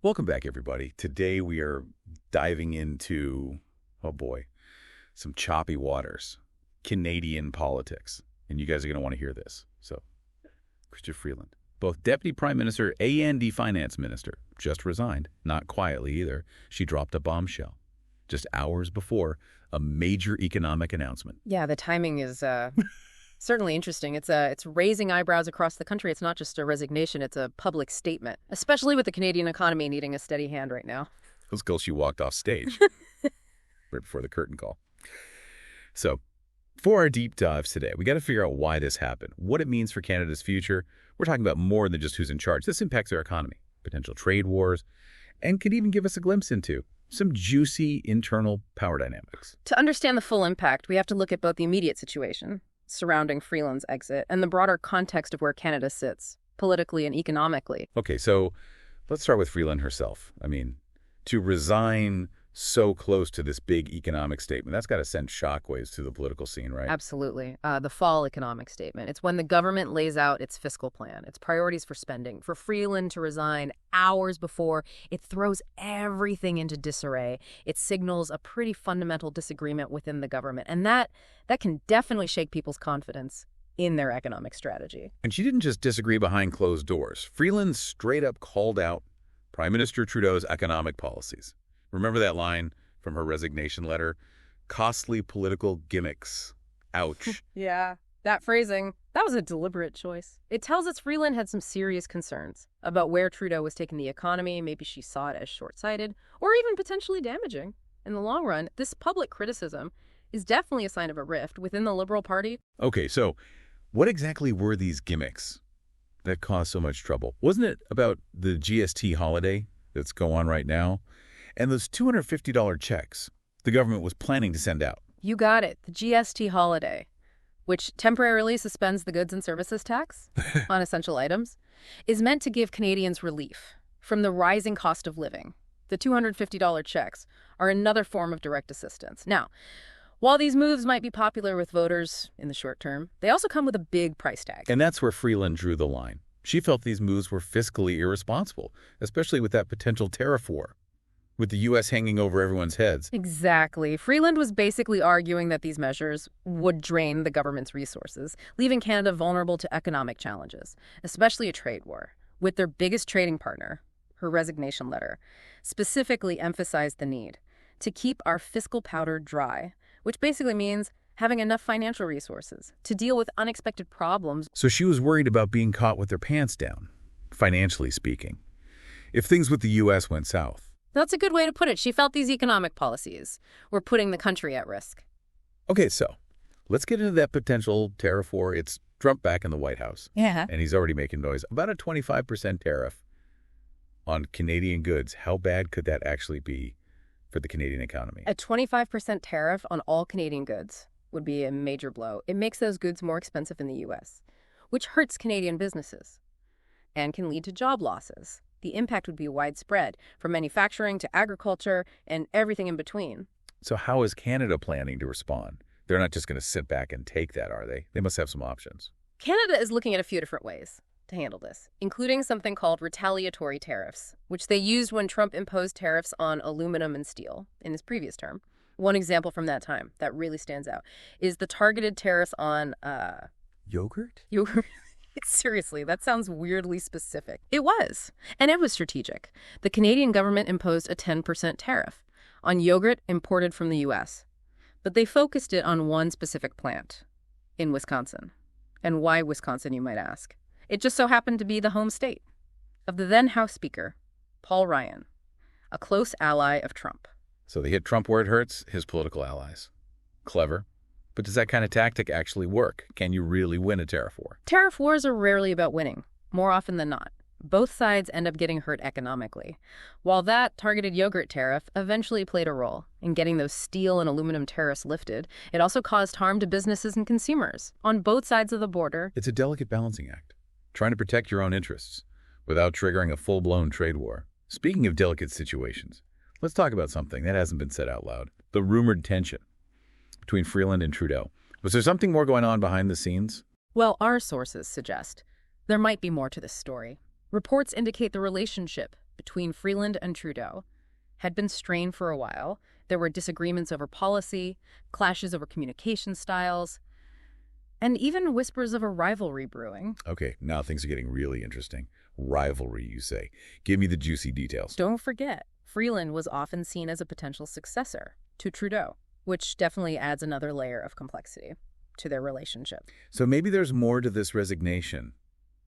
Welcome back, everybody. Today we are diving into, oh boy, some choppy waters, Canadian politics. And you guys are going to want to hear this. So, Chrystia Freeland, both Deputy Prime Minister and Finance Minister, just resigned, not quietly either. She dropped a bombshell just hours before a major economic announcement. Yeah, the timing is certainly interesting. It's raising eyebrows across the country. It's not just a resignation, it's a public statement, especially with the Canadian economy needing a steady hand right now. It was because she walked off stage right before the curtain call. So, for our deep dives today, we got to figure out why this happened, what it means for Canada's future. We're talking about more than just who's in charge. This impacts our economy, potential trade wars, and could even give us a glimpse into some juicy internal power dynamics. To understand the full impact, we have to look at both the immediate situation surrounding Freeland's exit and the broader context of where Canada sits, politically and economically. Okay, so let's start with Freeland herself. I mean, to resign so close to this big economic statement, that's got to send shockwaves through the political scene, right? Absolutely. The fall economic statement. It's when the government lays out its fiscal plan, its priorities for spending. For Freeland to resign hours before, it throws everything into disarray. It signals a pretty fundamental disagreement within the government. And that can definitely shake people's confidence in their economic strategy. And she didn't just disagree behind closed doors. Freeland straight up called out Prime Minister Trudeau's economic policies. Remember that line from her resignation letter? Costly political gimmicks. Ouch. Yeah, that phrasing, that was a deliberate choice. It tells us Freeland had some serious concerns about where Trudeau was taking the economy. Maybe she saw it as short-sighted or even potentially damaging. In the long run, this public criticism is definitely a sign of a rift within the Liberal Party. Okay, so what exactly were these gimmicks that caused so much trouble? Wasn't it about the GST holiday that's going on right now? And those $250 checks the government was planning to send out. You got it. The GST holiday, which temporarily suspends the goods and services tax on essential items, is meant to give Canadians relief from the rising cost of living. The $250 checks are another form of direct assistance. Now, while these moves might be popular with voters in the short term, they also come with a big price tag. And that's where Freeland drew the line. She felt these moves were fiscally irresponsible, especially with that potential tariff war, with the U.S. hanging over everyone's heads. Exactly. Freeland was basically arguing that these measures would drain the government's resources, leaving Canada vulnerable to economic challenges, especially a trade war. With their biggest trading partner, her resignation letter specifically emphasized the need to keep our fiscal powder dry, which basically means having enough financial resources to deal with unexpected problems. So she was worried about being caught with their pants down, financially speaking, if things with the U.S. went south. That's a good way to put it. She felt these economic policies were putting the country at risk. Okay, so let's get into that potential tariff war. It's Trump back in the White House. Yeah. And he's already making noise about a 25% tariff on Canadian goods. How bad could that actually be for the Canadian economy? A 25% tariff on all Canadian goods would be a major blow. It makes those goods more expensive in the U.S., which hurts Canadian businesses and can lead to job losses. The impact would be widespread, from manufacturing to agriculture and everything in between. So how is Canada planning to respond? They're not just going to sit back and take that, are they? They must have some options. Canada is looking at a few different ways to handle this, including something called retaliatory tariffs, which they used when Trump imposed tariffs on aluminum and steel in his previous term. One example from that time that really stands out is the targeted tariffs on Yogurt? Yogurt. Seriously, that sounds weirdly specific. It was, and it was strategic. The Canadian government imposed a 10% tariff on yogurt imported from the U.S., but they focused it on one specific plant in Wisconsin. And why Wisconsin, you might ask? It just so happened to be the home state of the then House Speaker, Paul Ryan, a close ally of Trump. So they hit Trump where it hurts, his political allies. Clever. But does that kind of tactic actually work? Can you really win a tariff war? Tariff wars are rarely about winning, more often than not. Both sides end up getting hurt economically. While that targeted yogurt tariff eventually played a role in getting those steel and aluminum tariffs lifted, it also caused harm to businesses and consumers on both sides of the border. It's a delicate balancing act, trying to protect your own interests without triggering a full-blown trade war. Speaking of delicate situations, let's talk about something that hasn't been said out loud: the rumored tension between Freeland and Trudeau. Was there something more going on behind the scenes? Well, our sources suggest there might be more to this story. Reports indicate the relationship between Freeland and Trudeau had been strained for a while. There were disagreements over policy, clashes over communication styles, and even whispers of a rivalry brewing. Okay, now things are getting really interesting. Rivalry, you say. Give me the juicy details. Don't forget, Freeland was often seen as a potential successor to Trudeau, which definitely adds another layer of complexity to their relationship. So maybe there's more to this resignation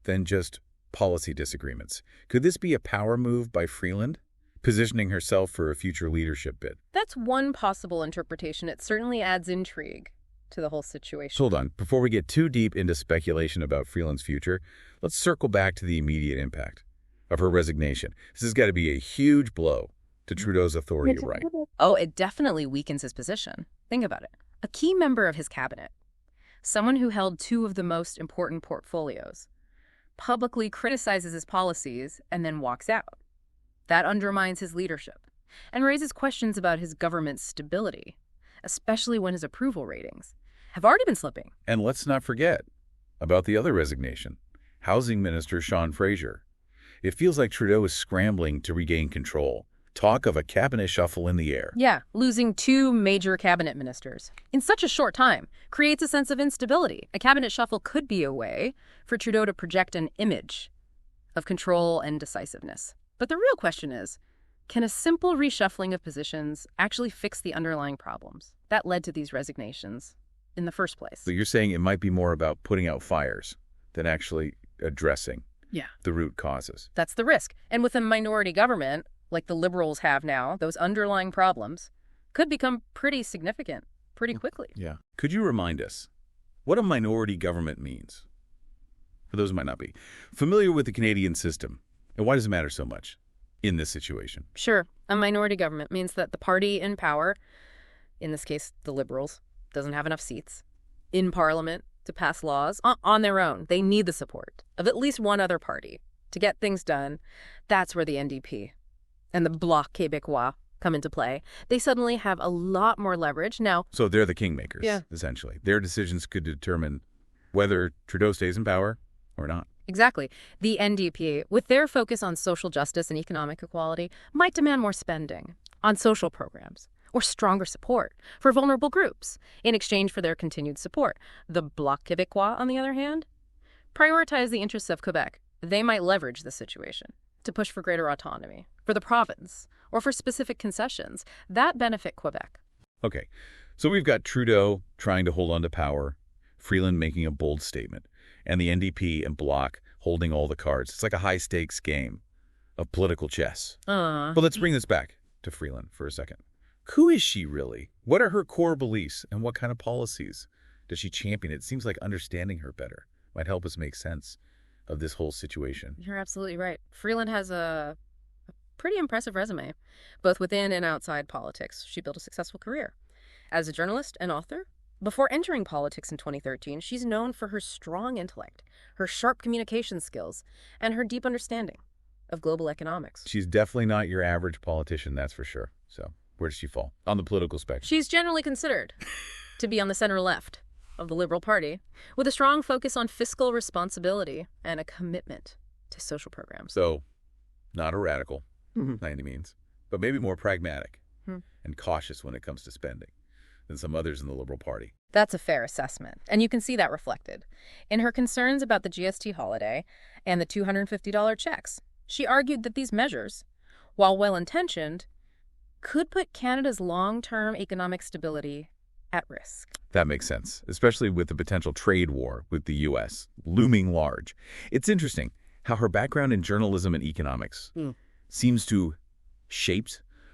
than just policy disagreements. Could this be a power move by Freeland, positioning herself for a future leadership bid? That's one possible interpretation. It certainly adds intrigue to the whole situation. Hold on. Before we get too deep into speculation about Freeland's future, let's circle back to the immediate impact of her resignation. This has got to be a huge blow to Trudeau's authority, right? Oh, it definitely weakens his position. Think about it. A key member of his cabinet, someone who held two of the most important portfolios, publicly criticizes his policies and then walks out. That undermines his leadership and raises questions about his government's stability, especially when his approval ratings have already been slipping. And let's not forget about the other resignation, Housing Minister Sean Fraser. It feels like Trudeau is scrambling to regain control. Talk of a cabinet shuffle in the air. Yeah, losing two major cabinet ministers in such a short time creates a sense of instability. A cabinet shuffle could be a way for Trudeau to project an image of control and decisiveness. But the real question is, can a simple reshuffling of positions actually fix the underlying problems that led to these resignations in the first place? So you're saying it might be more about putting out fires than actually addressing the root causes. That's the risk. And with a minority government, like the Liberals have now, those underlying problems could become pretty significant pretty quickly. Yeah. Could you remind us what a minority government means? For those who might not be familiar with the Canadian system, and why does it matter so much in this situation? Sure. A minority government means that the party in power, in this case the Liberals, doesn't have enough seats in Parliament to pass laws on their own. They need the support of at least one other party to get things done. That's where the NDP and the Bloc Québécois come into play. They suddenly have a lot more leverage now. So they're the kingmakers, essentially. Their decisions could determine whether Trudeau stays in power or not. Exactly. The NDP, with their focus on social justice and economic equality, might demand more spending on social programs or stronger support for vulnerable groups in exchange for their continued support. The Bloc Québécois, on the other hand, prioritize the interests of Quebec. They might leverage the situation to push for greater autonomy for the province or for specific concessions that benefit Quebec. Okay, so we've got Trudeau trying to hold on to power, Freeland making a bold statement, and the NDP and Bloc holding all the cards. It's like a high-stakes game of political chess. But let's bring this back to Freeland for a second. Who is she really? What are her core beliefs, and what kind of policies does she champion? It seems like understanding her better might help us make sense of this whole situation. You're absolutely right. Freeland has a pretty impressive resume, both within and outside politics. She built a successful career as a journalist and author. Before entering politics in 2013, she's known for her strong intellect, her sharp communication skills, and her deep understanding of global economics. She's definitely not your average politician, that's for sure. So where does she fall on the political spectrum? She's generally considered to be on the center-left of the Liberal Party, with a strong focus on fiscal responsibility and a commitment to social programs. So not a radical by any means, but maybe more pragmatic and cautious when it comes to spending than some others in the Liberal Party. That's a fair assessment, and you can see that reflected in her concerns about the GST holiday and the $250 checks. She argued that these measures, while well-intentioned, could put Canada's long-term economic stability at risk. That makes sense, especially with the potential trade war with the U.S. looming large. It's interesting how her background in journalism and economics seems to shape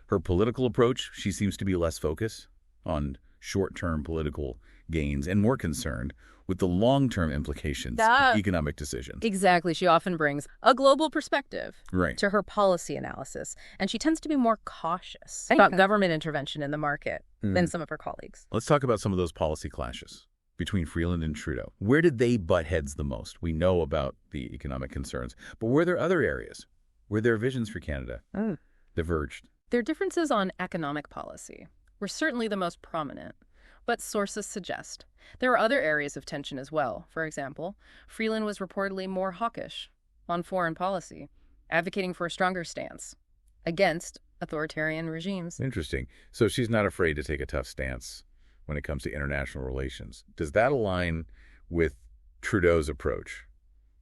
her political approach. She seems to be less focused on short-term political gains and more concerned with the long-term implications of economic decisions. Exactly. She often brings a global perspective Right. to her policy analysis, and she tends to be more cautious about government intervention in the market than some of her colleagues. Let's talk about some of those policy clashes between Freeland and Trudeau. Where did they butt heads the most? We know about the economic concerns, but were there other areas where their visions for Canada diverged? Their differences on economic policy were certainly the most prominent, but sources suggest there are other areas of tension as well. For example, Freeland was reportedly more hawkish on foreign policy, advocating for a stronger stance against authoritarian regimes. Interesting. So she's not afraid to take a tough stance when it comes to international relations. Does that align with Trudeau's approach?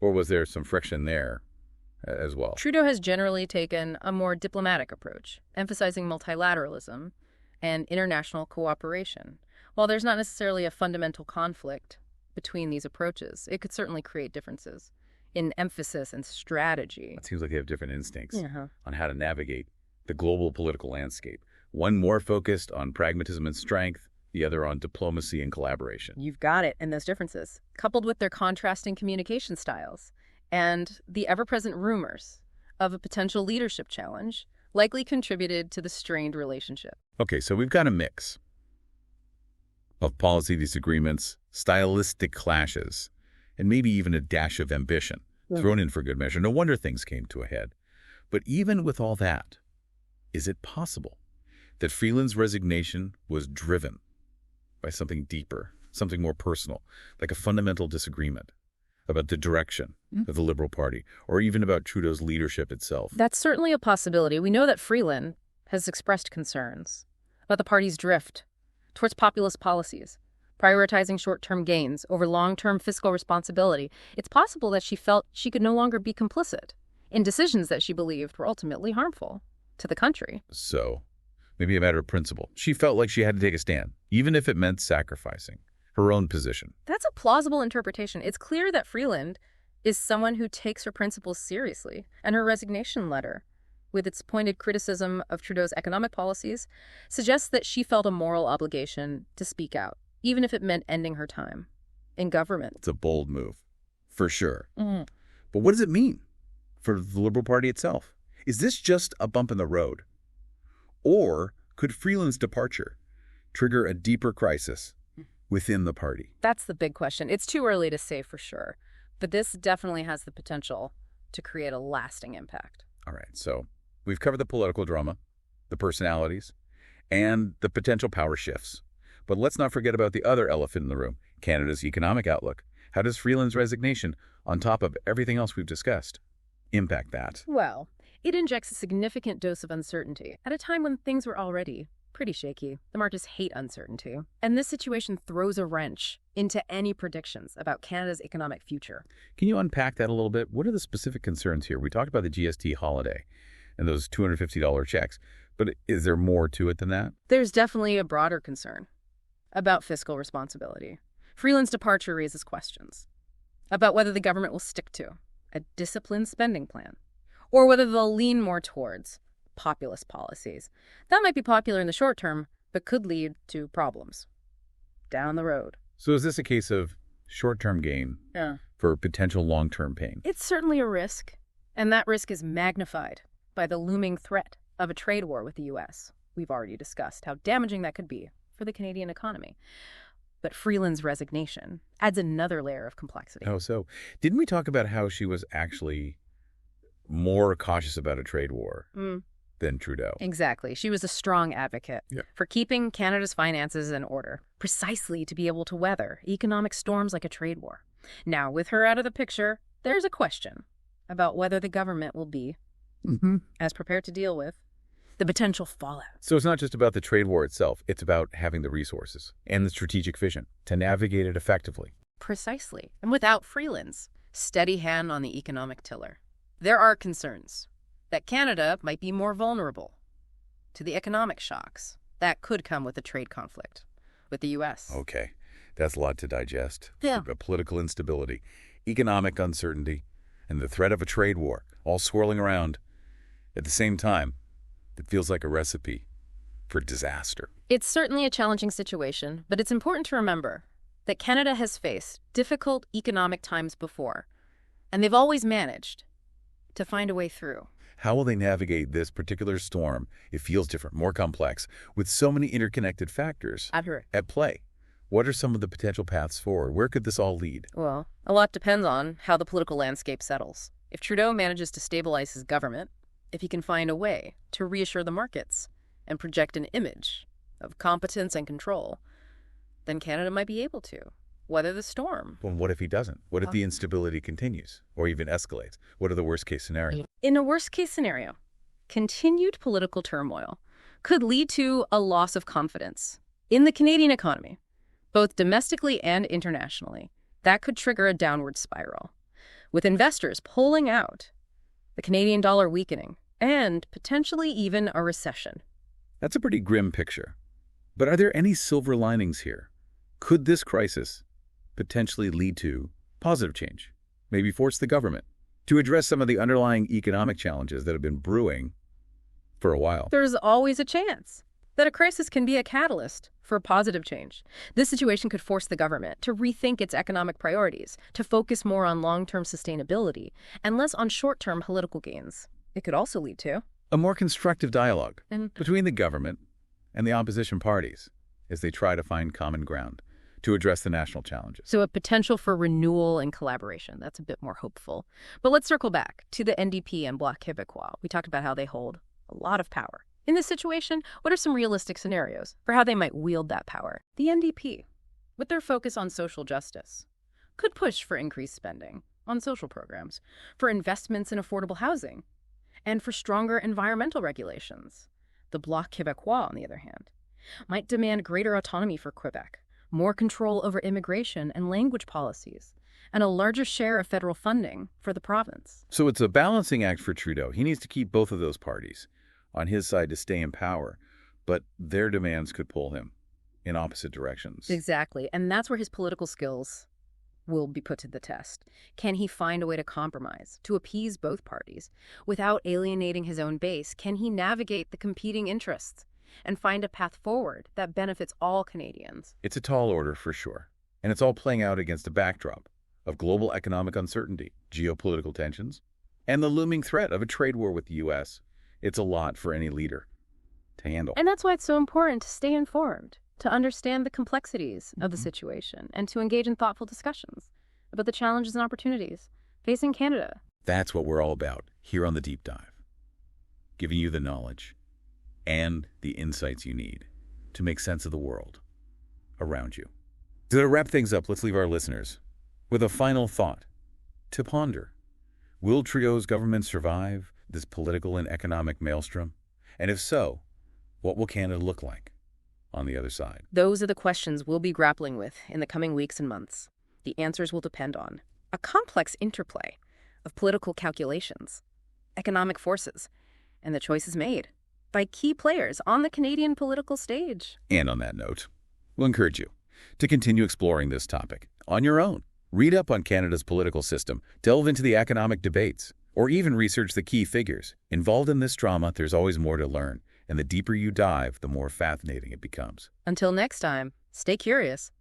Or was there some friction there as well? Trudeau has generally taken a more diplomatic approach, emphasizing multilateralism and international cooperation. While there's not necessarily a fundamental conflict between these approaches, it could certainly create differences in emphasis and strategy. It seems like they have different instincts Yeah. on how to navigate the global political landscape. One more focused on pragmatism and strength, the other on diplomacy and collaboration. You've got it, and those differences, coupled with their contrasting communication styles and the ever-present rumors of a potential leadership challenge, likely contributed to the strained relationship. Okay, so we've got a mix of policy disagreements, stylistic clashes, and maybe even a dash of ambition thrown in for good measure. No wonder things came to a head. But even with all that, is it possible that Freeland's resignation was driven by something deeper, something more personal, like a fundamental disagreement about the direction of the Liberal Party, or even about Trudeau's leadership itself? That's certainly a possibility. We know that Freeland has expressed concerns about the party's drift towards populist policies, prioritizing short-term gains over long-term fiscal responsibility. It's possible that she felt she could no longer be complicit in decisions that she believed were ultimately harmful to the country. So, maybe a matter of principle. She felt like she had to take a stand, even if it meant sacrificing her own position. That's a plausible interpretation. It's clear that Freeland is someone who takes her principles seriously, and her resignation letter, with its pointed criticism of Trudeau's economic policies, suggests that she felt a moral obligation to speak out, even if it meant ending her time in government. It's a bold move, for sure. But what does it mean for the Liberal Party itself? Is this just a bump in the road? Or could Freeland's departure trigger a deeper crisis within the party? That's the big question. It's too early to say for sure, but this definitely has the potential to create a lasting impact. All right, so we've covered the political drama, the personalities, and the potential power shifts. But let's not forget about the other elephant in the room, Canada's economic outlook. How does Freeland's resignation, on top of everything else we've discussed, impact that? Well, it injects a significant dose of uncertainty at a time when things were already pretty shaky. The markets hate uncertainty. And this situation throws a wrench into any predictions about Canada's economic future. Can you unpack that a little bit? What are the specific concerns here? We talked about the GST holiday and those $250 checks, but is there more to it than that? There's definitely a broader concern about fiscal responsibility. Freeland's departure raises questions about whether the government will stick to a disciplined spending plan or whether they'll lean more towards populist policies. That might be popular in the short term, but could lead to problems down the road. So is this a case of short-term gain for potential long-term pain? It's certainly a risk, and that risk is magnified by the looming threat of a trade war with the U.S. We've already discussed how damaging that could be for the Canadian economy. But Freeland's resignation adds another layer of complexity. Oh, so didn't we talk about how she was actually more cautious about a trade war than Trudeau? Exactly. She was a strong advocate for keeping Canada's finances in order, precisely to be able to weather economic storms like a trade war. Now, with her out of the picture, there's a question about whether the government will be as prepared to deal with the potential fallout. So it's not just about the trade war itself. It's about having the resources and the strategic vision to navigate it effectively. Precisely. And without Freeland's steady hand on the economic tiller, there are concerns that Canada might be more vulnerable to the economic shocks that could come with a trade conflict with the U.S. Okay, that's a lot to digest. Yeah. Political instability, economic uncertainty, and the threat of a trade war all swirling around. At the same time, it feels like a recipe for disaster. It's certainly a challenging situation, but it's important to remember that Canada has faced difficult economic times before, and they've always managed to find a way through. How will they navigate this particular storm? It feels different, more complex, with so many interconnected factors at play. What are some of the potential paths forward? Where could this all lead? Well, a lot depends on how the political landscape settles. If Trudeau manages to stabilize his government, if he can find a way to reassure the markets and project an image of competence and control, then Canada might be able to weather the storm. Well, what if he doesn't? What if the instability continues or even escalates? What are the worst-case scenarios? In a worst-case scenario, continued political turmoil could lead to a loss of confidence in the Canadian economy, both domestically and internationally. That could trigger a downward spiral, with investors pulling out, the Canadian dollar weakening, and potentially even a recession. That's a pretty grim picture. But are there any silver linings here? Could this crisis potentially lead to positive change? Maybe force the government to address some of the underlying economic challenges that have been brewing for a while? There's always a chance that a crisis can be a catalyst for positive change. This situation could force the government to rethink its economic priorities, to focus more on long-term sustainability and less on short-term political gains. It could also lead to a more constructive dialogue between the government and the opposition parties as they try to find common ground to address the national challenges. So a potential for renewal and collaboration. That's a bit more hopeful. But let's circle back to the NDP and Bloc Québécois. We talked about how they hold a lot of power. In this situation, what are some realistic scenarios for how they might wield that power? The NDP, with their focus on social justice, could push for increased spending on social programs, for investments in affordable housing, and for stronger environmental regulations. The Bloc Québécois, on the other hand, might demand greater autonomy for Quebec, more control over immigration and language policies, and a larger share of federal funding for the province. So it's a balancing act for Trudeau. He needs to keep both of those parties on his side to stay in power, but their demands could pull him in opposite directions. Exactly, and that's where his political skills will be put to the test. Can he find a way to compromise, to appease both parties, without alienating his own base? Can he navigate the competing interests and find a path forward that benefits all Canadians? It's a tall order for sure, and it's all playing out against a backdrop of global economic uncertainty, geopolitical tensions, and the looming threat of a trade war with the U.S. It's a lot for any leader to handle. And that's why it's so important to stay informed, to understand the complexities of the situation, and to engage in thoughtful discussions about the challenges and opportunities facing Canada. That's what we're all about here on The Deep Dive, giving you the knowledge and the insights you need to make sense of the world around you. So to wrap things up, let's leave our listeners with a final thought to ponder. Will Trudeau's government survive this political and economic maelstrom? And if so, what will Canada look like on the other side? Those are the questions we'll be grappling with in the coming weeks and months. The answers will depend on a complex interplay of political calculations, economic forces, and the choices made by key players on the Canadian political stage. And on that note, we'll encourage you to continue exploring this topic on your own. Read up on Canada's political system, delve into the economic debates, or even research the key figures involved in this drama. There's always more to learn, and the deeper you dive, the more fascinating it becomes. Until next time, stay curious.